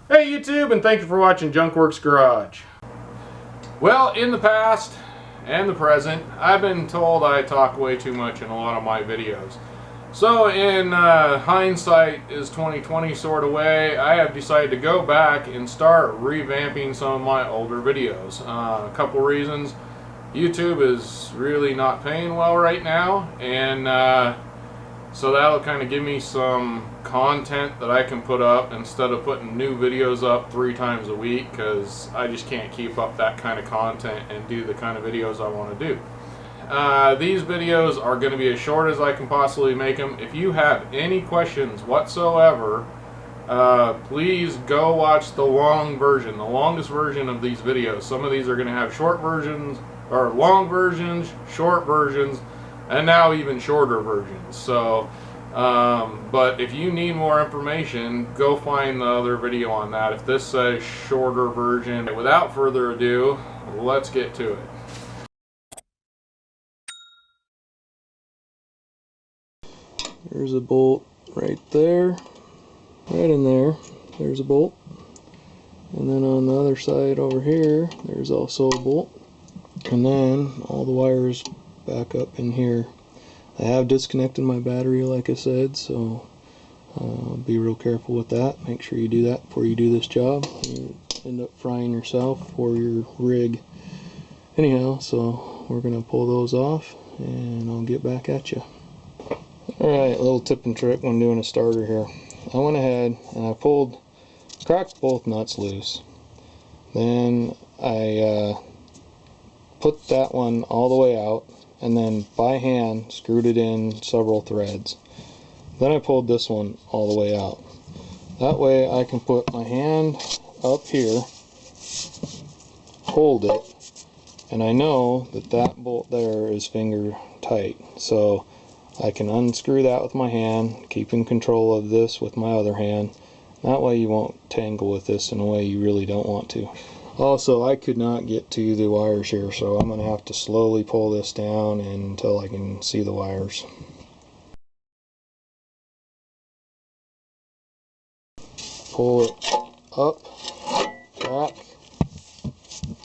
Hey YouTube, and thank you for watching Junkworks Garage. Well, in the past and the present, I've been told I talk way too much in a lot of my videos. So in hindsight is 2020 sort of way, I have decided to go back and start revamping some of my older videos. A couple reasons. YouTube is really not paying well right now, and so that'll kind of give me some content that I can put up instead of putting new videos up 3 times a week, because I just can't keep up that kind of content and do the kind of videos I want to do. These videos are going to be as short as I can possibly make them. If you have any questions whatsoever, please go watch the long version, the longest version of these videos. Some of these are going to have short versions, or long versions, short versions, and now even shorter versions. So but if you need more information, go find the other video on that. If this says shorter version, without further ado, let's get to it. There's a bolt right there, right in there. There's a bolt, and then on the other side over here there's also a bolt, and then all the wires back up in here. I have disconnected my battery, like I said, so be real careful with that. Make sure you do that before you do this job. You end up frying yourself or your rig. Anyhow, so we're going to pull those off, and I'll get back at you. Alright, little tip and trick when doing a starter here. I went ahead and I cracked both nuts loose. Then I put that one all the way out, and then by hand screwed it in several threads. Then I pulled this one all the way out. That way I can put my hand up here, hold it, and I know that that bolt there is finger tight. So I can unscrew that with my hand, keep in control of this with my other hand. That way you won't tangle with this in a way you really don't want to. Also, I could not get to the wires here, so I'm going to have to slowly pull this down until I can see the wires. Pull it up, back,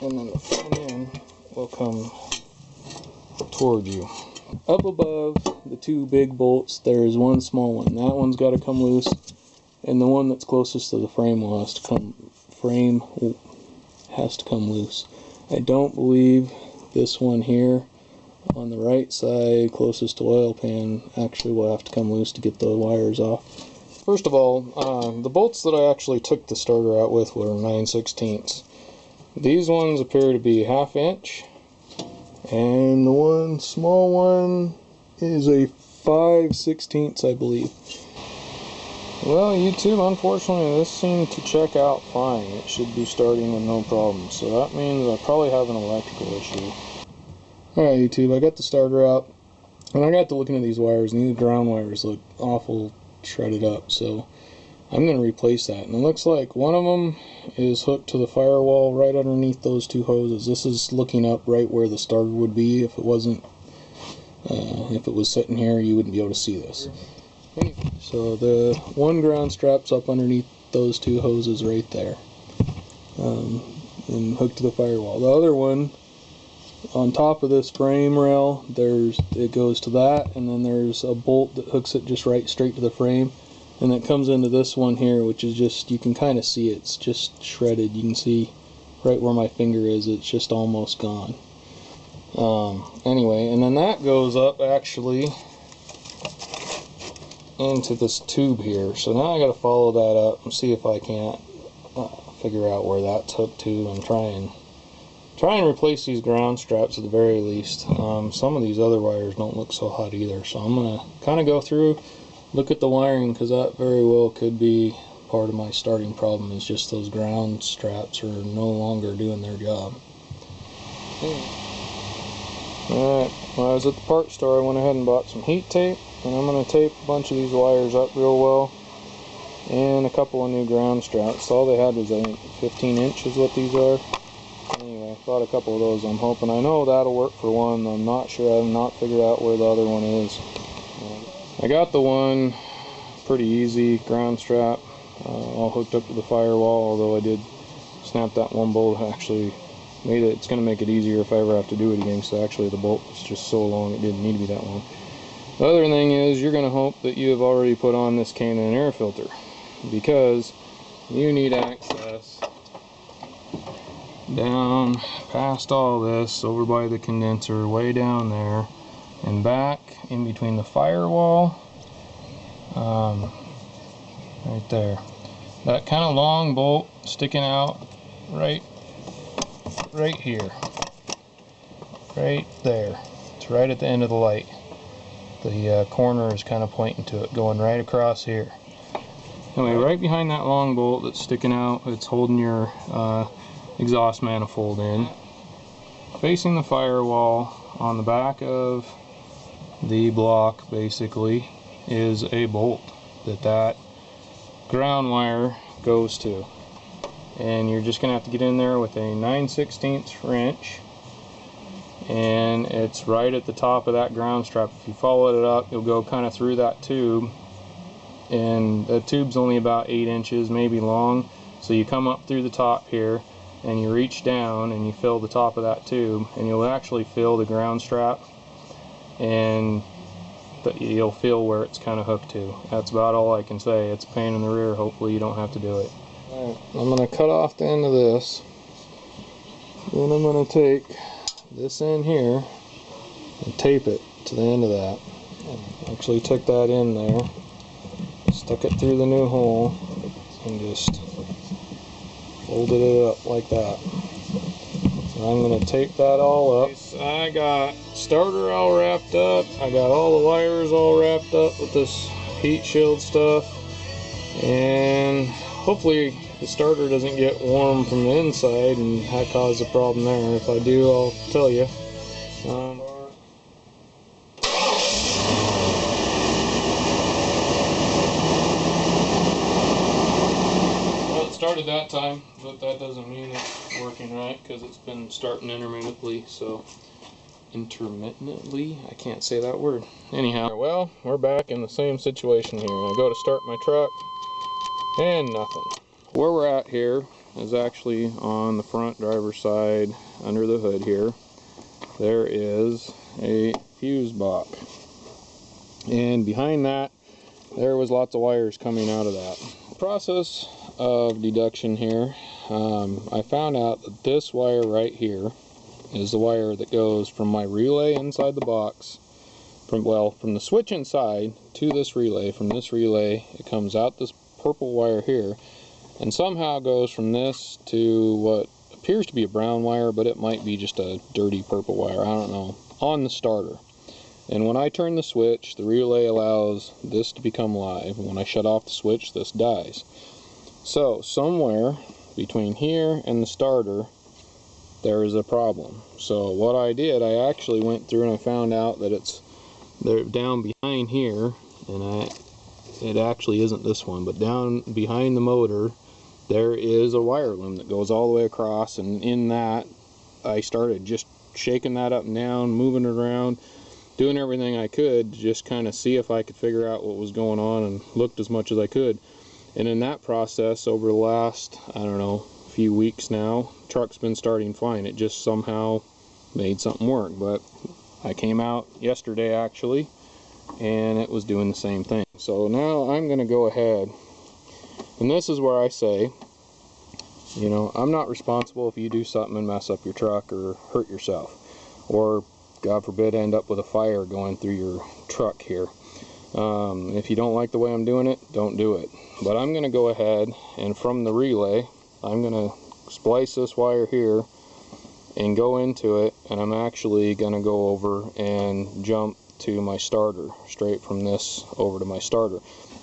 and then the front end will come toward you. Up above the 2 big bolts, there is one small one. That one's got to come loose, and the one that's closest to the frame has to come loose. I don't believe this one here on the right side closest to oil pan actually will have to come loose to get the wires off. First of all, the bolts that I actually took the starter out with were 9/16. These ones appear to be 1/2 inch, and the one small one is a 5/16, I believe. Well, YouTube, unfortunately this seemed to check out fine. It should be starting with no problem, so that means I probably have an electrical issue. Alright YouTube, I got the starter out, and I got to looking at these wires, and these ground wires look awful shredded up, so I'm going to replace that. And it looks like one of them is hooked to the firewall right underneath those 2 hoses. This is looking up right where the starter would be. If it wasn't, if it was sitting here, you wouldn't be able to see this. So the one ground strap's up underneath those 2 hoses right there, and hooked to the firewall. The other one on top of this frame rail, it goes to that, and then there's a bolt that hooks it just straight to the frame, and it comes into this one here, which is just, you can kind of see it's just shredded. You can see right where my finger is, it's just almost gone. Anyway, and then that goes up actually into this tube here. So now I got to follow that up and see if I can't figure out where that's hooked to, and try and replace these ground straps at the very least. Some of these other wires don't look so hot either, so I'm going to kind of go through, look at the wiring, because that very well could be part of my starting problem, is just those ground straps are no longer doing their job. Alright, when I was at the parts store, I went ahead and bought some heat tape, and I'm going to tape a bunch of these wires up real well, and a couple of new ground straps. All they had was, I think, 15 inch is what these are. Anyway, bought a couple of those. I'm hoping, I know that'll work for one. I'm not sure. I have not figured out where the other one is. I got the one pretty easy ground strap all hooked up to the firewall, although I did snap that one bolt. Actually made it, it's going to make it easier if I ever have to do it again, so actually the bolt was just so long it didn't need to be that long. The other thing is, you're going to hope that you have already put on this K&N air filter, because you need access down past all this, over by the condenser, way down there, and back in between the firewall, right there. That kind of long bolt sticking out right here, right there. It's right at the end of the light. The corner is kind of pointing to it, going right across here. Anyway, right behind that long bolt that's sticking out, it's holding your exhaust manifold in. Facing the firewall on the back of the block, basically, is a bolt that ground wire goes to. And you're just going to have to get in there with a 9/16 wrench, and it's right at the top of that ground strap. If you follow it up, you'll go kind of through that tube, and the tube's only about 8 inches maybe long, so you come up through the top here and you reach down and you fill the top of that tube, and you'll actually feel the ground strap, and you'll feel where it's kind of hooked to. That's about all I can say. It's a pain in the rear. Hopefully you don't have to do it. Alright, I'm going to cut off the end of this, then I'm going to take this in here and tape it to the end of that. Actually took that in there, stuck it through the new hole, and just folded it up like that. So I'm going to tape that all up. I got starter all wrapped up, I got all the wires all wrapped up with this heat shield stuff, and hopefully the starter doesn't get warm from the inside and that causes a problem there. If I do, I'll tell you. Well, it started that time, but that doesn't mean it's working right, because it's been starting intermittently. So intermittently, I can't say that word. Anyhow, well, we're back in the same situation here. I go to start my truck and nothing. Where we're at here is actually on the front driver's side, under the hood here. There is a fuse box, and behind that there was lots of wires coming out of that. Process of deduction here, I found out that this wire right here is the wire that goes from my relay inside the box, from the switch inside to this relay. From this relay it comes out this purple wire here, and somehow goes from this to what appears to be a brown wire, but it might be just a dirty purple wire, I don't know, on the starter. And when I turn the switch, the relay allows this to become live, and when I shut off the switch, this dies. So somewhere between here and the starter there is a problem. So what I did, I actually went through and I found out that they're down behind here, and it actually isn't this one, but down behind the motor there is a wire loom that goes all the way across, and in that I started just shaking that up and down, moving it around, doing everything I could to just kind of see if I could figure out what was going on, and looked as much as I could. And in that process, over the last, I don't know, few weeks now, truck's been starting fine. It just somehow made something work. But I came out yesterday actually, and it was doing the same thing. So now I'm going to go ahead, and this is where I say, you know, I'm not responsible if you do something and mess up your truck or hurt yourself, or God forbid end up with a fire going through your truck here. If you don't like the way I'm doing it, don't do it. But I'm going to go ahead, and from the relay I'm going to splice this wire here and go into it, and I'm actually going to go over and jump to my starter, straight from this over to my starter.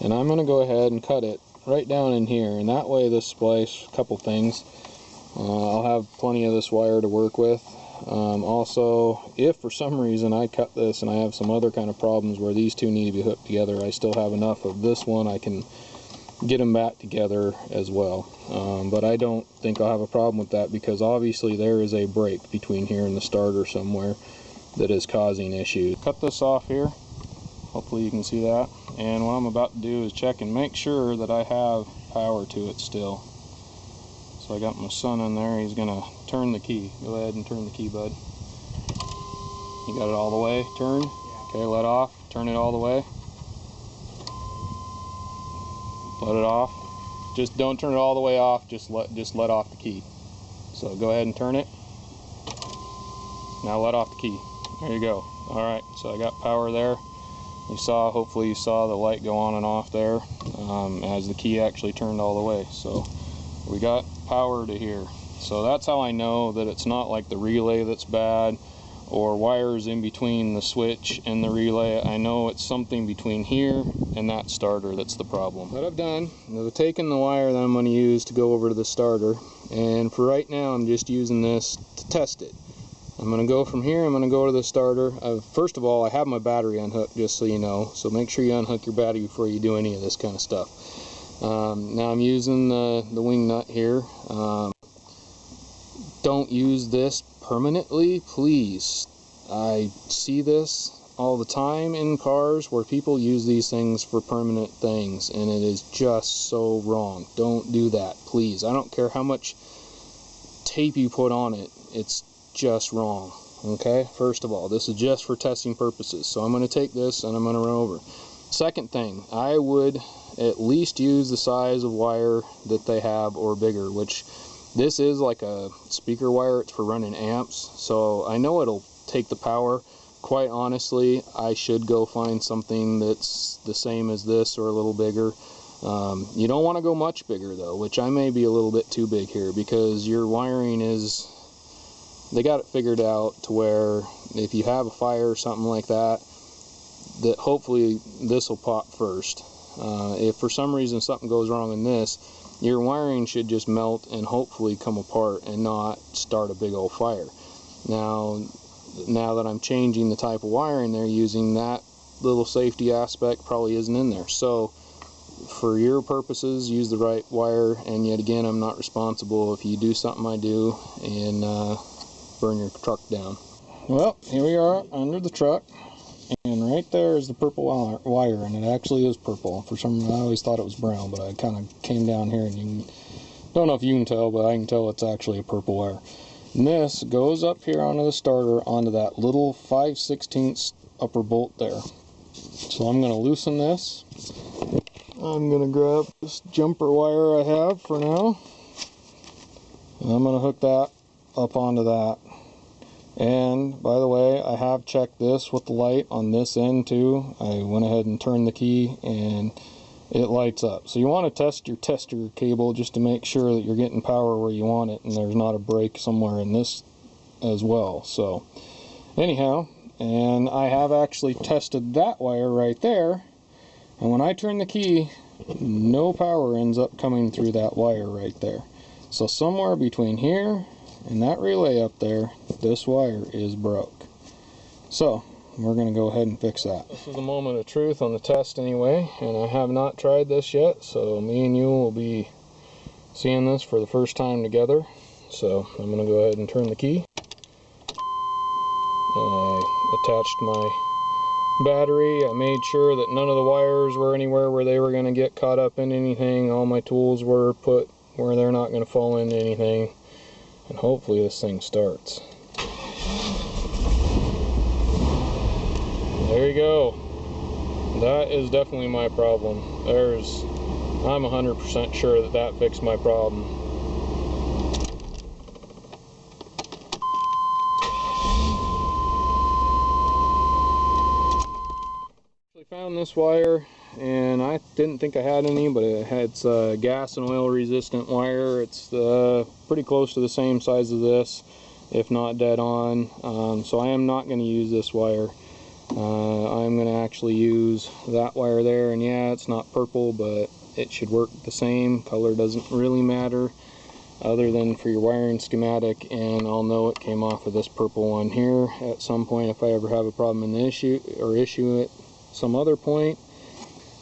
And I'm going to go ahead and cut it right down in here, and that way this splice, a couple things, I'll have plenty of this wire to work with. Also, if for some reason I cut this and I have some other kind of problems where these two need to be hooked together, I still have enough of this one, I can get them back together as well. But I don't think I'll have a problem with that, because obviously there is a break between here and the starter somewhere that is causing issues. Cut this off here, hopefully you can see that, and what I'm about to do is check and make sure that I have power to it still. So I got my son in there. He's gonna turn the key. Go ahead and turn the key, bud. You got it all the way? Turn? Yeah. Okay, let off. Turn it all the way. Let it off. Just don't turn it all the way off. Just let off the key. So go ahead and turn it. Now let off the key. There you go. All right. So I got power there. You saw. Hopefully you saw the light go on and off there as the key actually turned all the way. So we got power to here. So that's how I know that it's not like the relay that's bad or wires in between the switch and the relay. I know it's something between here and that starter that's the problem. What I've done, I've taken the wire that I'm going to use to go over to the starter, and for right now I'm just using this to test it. I'm going to go from here, I'm going to go to the starter. First of all, I have my battery unhooked, just so you know, so make sure you unhook your battery before you do any of this kind of stuff. Now I'm using the wing nut here. Don't use this permanently, please. I see this all the time in cars where people use these things for permanent things, and it is just so wrong. Don't do that, please. I don't care how much tape you put on it, it's just wrong. Okay, first of all, this is just for testing purposes, so I'm going to take this and I'm going to run over. Second thing, I would at least use the size of wire that they have or bigger, which this is like a speaker wire. It's for running amps, so I know it'll take the power. Quite honestly, I should go find something that's the same as this or a little bigger. You don't want to go much bigger though, which I may be a little bit too big here, because your wiring is, they got it figured out to where if you have a fire or something like that, that hopefully this will pop first. If for some reason something goes wrong in this, your wiring should just melt and hopefully come apart and not start a big old fire. Now that I'm changing the type of wiring they're using, that little safety aspect probably isn't in there. So for your purposes, use the right wire, and yet again, I'm not responsible if you do something I do and burn your truck down. Well, here we are under the truck, and right there is the purple wire, and it actually is purple. For some reason, I always thought it was brown, but I kind of came down here, and don't know if you can tell, but I can tell it's actually a purple wire. And this goes up here onto the starter, onto that little 5/16 upper bolt there. So I'm going to loosen this. I'm going to grab this jumper wire I have for now, and I'm going to hook that up onto that. And by the way, I have checked this with the light on this end too. I went ahead and turned the key and it lights up. So you want to test your tester cable just to make sure that you're getting power where you want it and there's not a break somewhere in this as well. So anyhow, and I have actually tested that wire right there, and when I turn the key, no power ends up coming through that wire right there. So somewhere between here and that relay up there, this wire is broke. So we're going to go ahead and fix that. This is a moment of truth on the test anyway, and I have not tried this yet, so me and you will be seeing this for the first time together. So I'm going to go ahead and turn the key. I attached my battery. I made sure that none of the wires were anywhere where they were going to get caught up in anything. All my tools were put where they're not going to fall into anything, and hopefully this thing starts. There you go. That is definitely my problem. I'm 100% sure that that fixed my problem. I found this wire, and I didn't think I had any, but it's a gas and oil resistant wire. It's pretty close to the same size as this, if not dead on. So I am not going to use this wire. I'm going to actually use that wire there, and yeah, it's not purple, but it should work the same. Color doesn't really matter other than for your wiring schematic, and I'll know it came off of this purple one here at some point if I ever have a problem in the issue it some other point.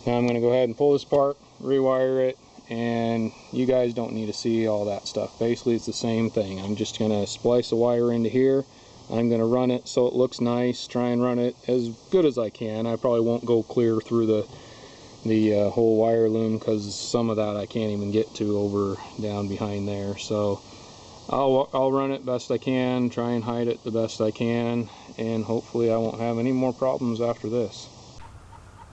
Now I'm going to go ahead and pull this apart, rewire it, and you guys don't need to see all that stuff. Basically it's the same thing. I'm just going to splice a wire into here. I'm going to run it so it looks nice, try and run it as good as I can. I probably won't go clear through the whole wire loom, because some of that I can't even get to over down behind there. So I'll run it best I can, try and hide it the best I can, and hopefully I won't have any more problems after this.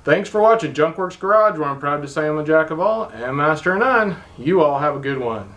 Thanks for watching Junk Works Garage, where I'm proud to say I'm a jack of all and master of none. You all have a good one.